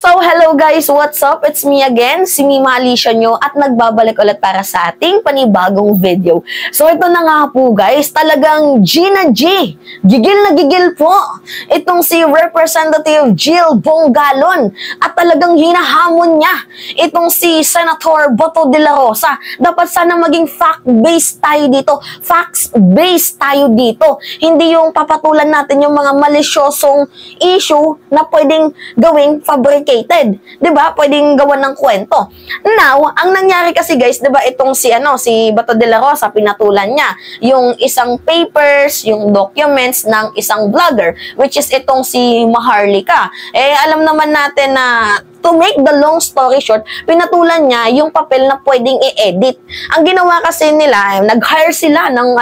So, hello guys! What's up? It's me again, si Mima Alicia nyo at nagbabalik ulit para sa ating panibagong video. So, ito na nga po guys, talagang G na G. Gigil na gigil po. Itong si Representative Jill Bongalon at talagang hinahamon niya itong si Senator Bato de la Rosa. Dapat sana maging fact-based tayo dito. Facts-based tayo dito. Hindi yung papatulan natin yung mga malisyosong issue na pwedeng gawing fabricated. 'Di ba? Pwedeng gawan ng kwento. Now, ang nangyari kasi guys, 'di ba, itong si Bato de la Rosa, pinatulan niya yung isang papers, yung documents ng isang vlogger, which is itong si Maharlika. Alam naman natin na to make the long story short, pinatulan niya yung papel na pwedeng i-edit. Ang ginawa kasi nila, nag-hire sila ng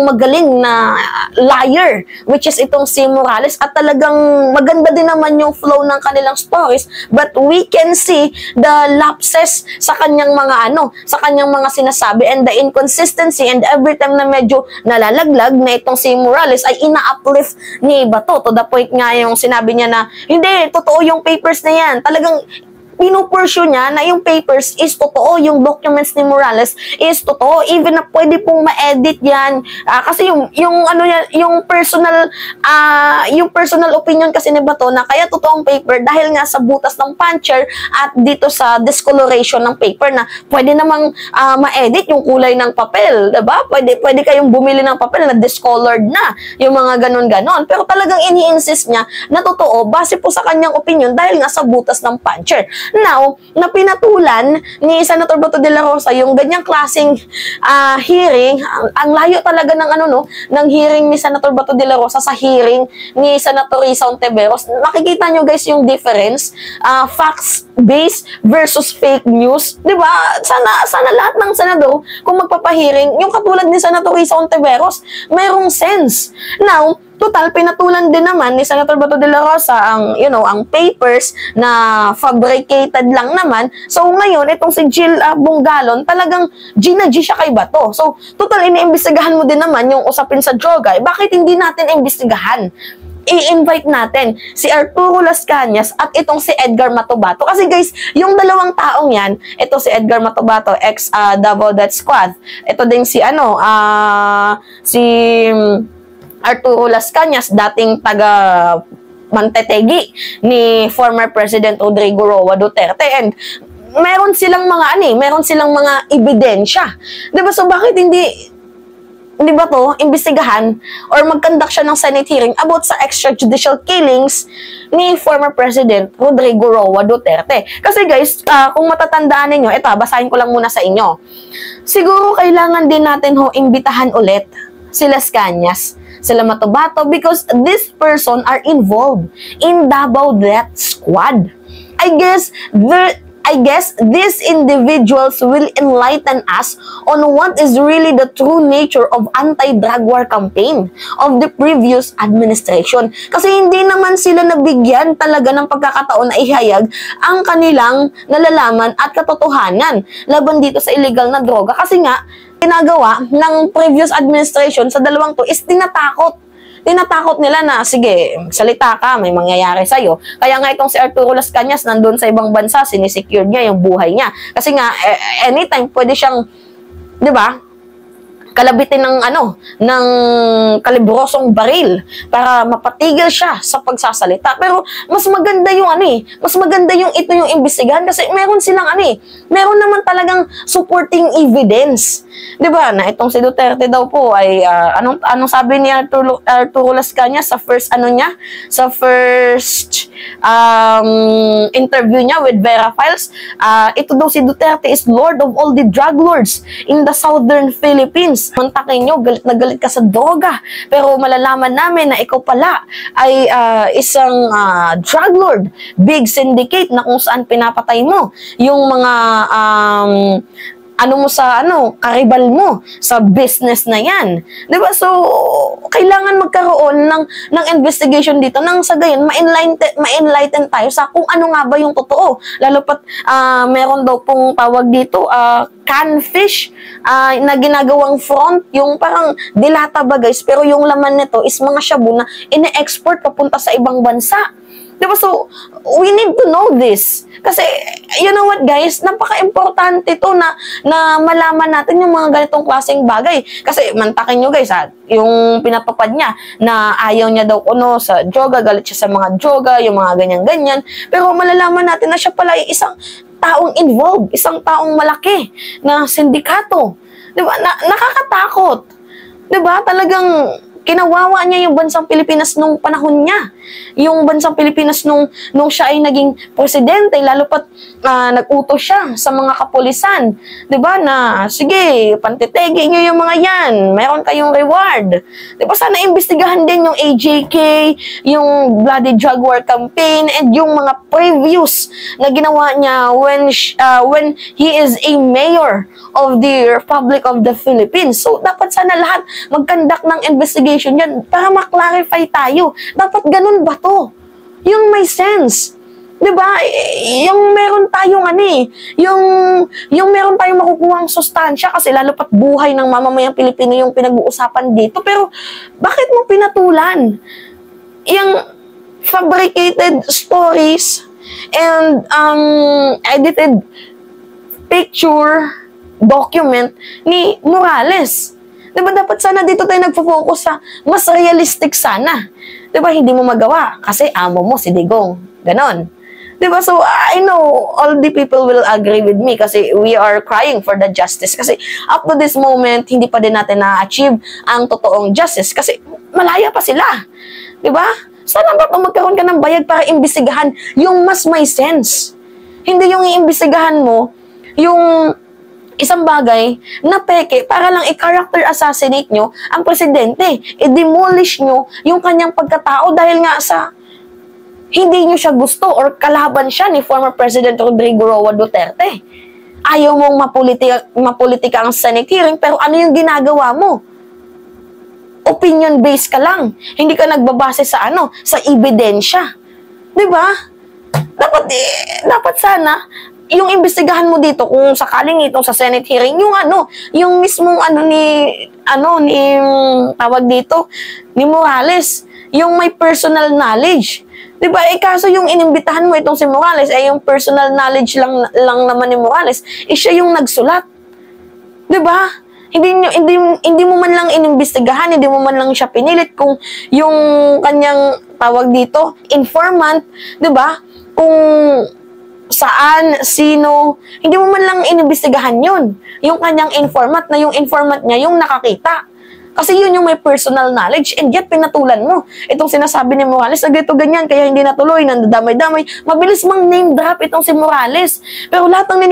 magaling na liar, which is itong si Morales, at talagang maganda din naman yung flow ng kanilang stories, but we can see the lapses sa kanyang mga sinasabi and the inconsistency, and every time na medyo nalalaglag na itong si Morales ay ina-uplift ni Bato, to the point nga yung sinabi niya na hindi, totoo yung papers na yan. Talagang pinupursue niya na yung papers is totoo, yung documents ni Morales is totoo, even na pwede pong ma-edit yan. Kasi yung personal opinion kasi ni Bato na kaya totoong paper dahil nga sa butas ng puncher at dito sa discoloration ng paper na pwede namang ma-edit yung kulay ng papel, diba? Pwede kayong bumili ng papel na discolored na, yung mga ganon-ganon. Pero talagang ini-insist niya na totoo base po sa kanyang opinion dahil nga sa butas ng puncher. Now, na pinatulan ni Senator Bato de la Rosa yung ganyang klaseng hearing, ang layo talaga ng hearing ni Senator Bato de la Rosa sa hearing ni Senator Risa Ontiveros. Nakikita nyo guys yung difference, facts-based versus fake news. Diba? Sana lahat ng senador, kung magpapahearing, yung katulad ni Senator Risa Ontiveros, mayroong sense. Now, total, pinatulan din naman ni Senator Bato de la Rosa ang papers na fabricated lang naman. So, ngayon, itong si Jill Bongalon, talagang G na G siya kay Bato. So, total, iniimbestigahan mo din naman yung usapin sa droga. Bakit hindi natin imbestigahan? I-invite natin si Arturo Las Cañas at itong si Edgar Matobato. Kasi guys, yung dalawang taong yan, ito si Edgar Matobato, ex Davao Death Squad. Ito din si si Arturo Las Cañas, dating taga Mantetegi ni former President Rodrigo Roa Duterte, and meron silang mga ebidensya. 'Di ba? So bakit hindi ba to imbestigahan or mag-conduct siya ng Senate hearing about sa extrajudicial killings ni former President Rodrigo Roa Duterte? Kasi guys, kung matatandaan niyo, ito, basahin ko lang muna sa inyo. Siguro kailangan din natin imbitahan ulit si Las Cañas, sila Matobato, because this person are involved in Davao Death Squad. I guess these individuals will enlighten us on what is really the true nature of anti-drug war campaign of the previous administration. Kasi hindi naman sila nabigyan talaga ng pagkakataon na ihayag ang kanilang nalalaman at katotohanan laban dito sa illegal na droga. Kasi nga, ginagawa ng previous administration sa dalawang to is tinatakot nila na, sige, salita ka, may mangyayari sa'yo. Kaya nga itong si Arturo Las Cañas nandun sa ibang bansa, sinisecure niya yung buhay niya. Kasi nga, anytime pwede siyang, di ba, kalabitin ng kalibrosong baril para mapatigil siya sa pagsasalita. Pero mas maganda yung ito yung imbestigahan kasi meron naman talagang supporting evidence. 'Di ba? Na itong si Duterte daw po ay anong sabi ni Arturo Las Cañas sa first interview niya with Vera Files, ito daw si Duterte is Lord of all the drug lords in the southern Philippines. Mantakin nyo, galit na galit ka sa droga, pero malalaman namin na ikaw pala ay isang drug lord, big syndicate na kung saan pinapatay mo yung mga karibal mo sa business na yan. Diba? So, kailangan magkaroon ng investigation dito nang sa gayon, ma-enlighten tayo sa kung ano nga ba yung totoo. Lalo pat, meron daw pong tawag dito, canfish na ginagawang front, yung parang dilata ba guys, pero yung laman nito is mga shabu na ine-export papunta sa ibang bansa. Diba? So, we need to know this. Kasi, you know what guys, napaka-importante to na malaman natin yung mga ganitong klaseng bagay. Kasi, mantakin nyo guys ha, yung pinatupad niya na ayaw niya daw kuno sa yoga, galit siya sa mga yoga, yung mga ganyan-ganyan. Pero malalaman natin na siya pala ay isang taong involved, isang taong malaki na sindikato. Diba? Nakakatakot. Diba? Talagang kinawawa niya yung bansang Pilipinas nung panahon niya. Yung bansang Pilipinas nung siya ay naging presidente, lalo pat nag-utos siya sa mga kapulisan. 'Di ba na, sige, pantitegi niyo yung mga yan. Meron kayong reward. 'Di ba sana imbestigahan din yung AJK, yung Bloody Jaguar campaign, and yung mga previous na ginawa niya when he is a mayor of the Republic of the Philippines. So, dapat sana lahat mag-conduct ng investigation yan para ma-clarify tayo. Dapat ganun ba to? Yung may sense. 'Di ba? Yung meron tayong yung meron tayong makukuhang sustansya kasi lalo pat buhay ng mamamayang Pilipino yung pinag-uusapan dito. Pero bakit mo pinatulan? Yung fabricated stories and edited picture document ni Morales. 'Di ba dapat sana dito tayo nagfo-focus sa mas realistic sana. 'Di ba hindi mo magawa kasi amo mo si Digong. Ganon. 'Di ba? So I know all the people will agree with me kasi we are crying for the justice kasi up to this moment hindi pa din natin na-achieve ang totoong justice kasi malaya pa sila. 'Di ba? Sana ba magkaroon ka ng bayad para imbestigahan yung mas may sense. Hindi yung iimbestigahan mo yung isang bagay na peke para lang i-character assassinate nyo ang presidente. I-demolish nyo yung kanyang pagkatao dahil nga sa hindi nyo siya gusto or kalaban siya ni former President Rodrigo Roa Duterte. Ayaw mong mapolitika ang Senate hearing pero ano yung ginagawa mo? Opinion-based ka lang. Hindi ka nagbabase sa sa ebidensya. 'Di ba? Dapat sana yung imbestigahan mo dito kung sakaling ito sa Senate hearing yung mismong tawag dito ni Morales, yung may personal knowledge. 'Di ba? Kaso yung inimbitahan mo itong si Morales yung personal knowledge lang naman ni Morales, siya yung nagsulat. 'Di ba? Hindi mo man lang inimbestigahan, hindi mo man lang siya pinilit kung yung kanyang tawag dito informant, 'di ba? Kung saan, sino, hindi mo man lang inimbestigahan yun. Yung kanyang informant na yung informant niya yung nakakita. Kasi yun yung may personal knowledge and yet pinatulan mo. Itong sinasabi ni Morales, ganito ganyan, kaya hindi natuloy, nandadamay-damay. Mabilis mang name drop itong si Morales. Pero lahat ng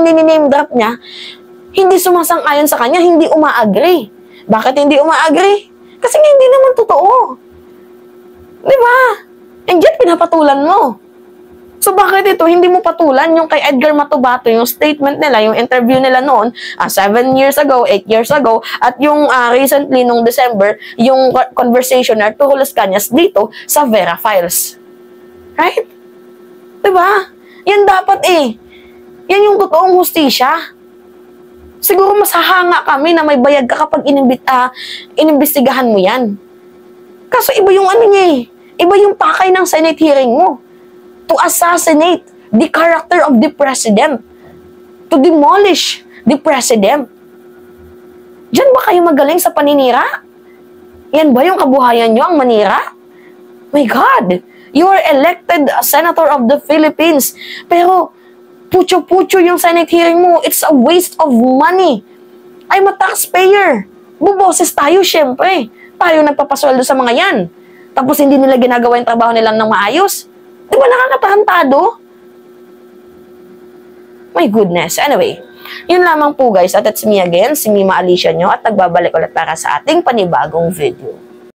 name drop niya, hindi sumasang-ayon sa kanya, hindi uma-agree. Bakit hindi uma-agree? Kasi hindi naman totoo. Di ba? And yet pinapatulan mo. So bakit ito, hindi mo patulan yung kay Edgar Matubato, yung statement nila, yung interview nila noon, 7 years ago, 8 years ago, at yung recently, nung December, yung conversation na Arturo Las Cañas dito sa Vera Files. Right? Diba? Yan dapat Yan yung totoong hustisya. Siguro mas hahanga kami na may bayad ka kapag inimbestigahan mo yan. Kaso iba yung niya Iba yung pakay ng Senate hearing mo. To assassinate the character of the president. To demolish the president. Diyan ba kayo magaling sa paninira? Yan ba yung kabuhayan nyo, ang manira? My God! You are elected Senator of the Philippines. Pero, putyo-putyo yung Senate hearing mo. It's a waste of money. I'm a taxpayer. Buboses tayo, syempre. Tayo nagpapasweldo sa mga yan. Tapos hindi nila ginagawa yung trabaho nila ng maayos. Di ba nakakatahantado? My goodness. Anyway, yun lamang po guys. At it's me again, si Mima Alicia nyo. At nagbabalik ulit para sa ating panibagong video.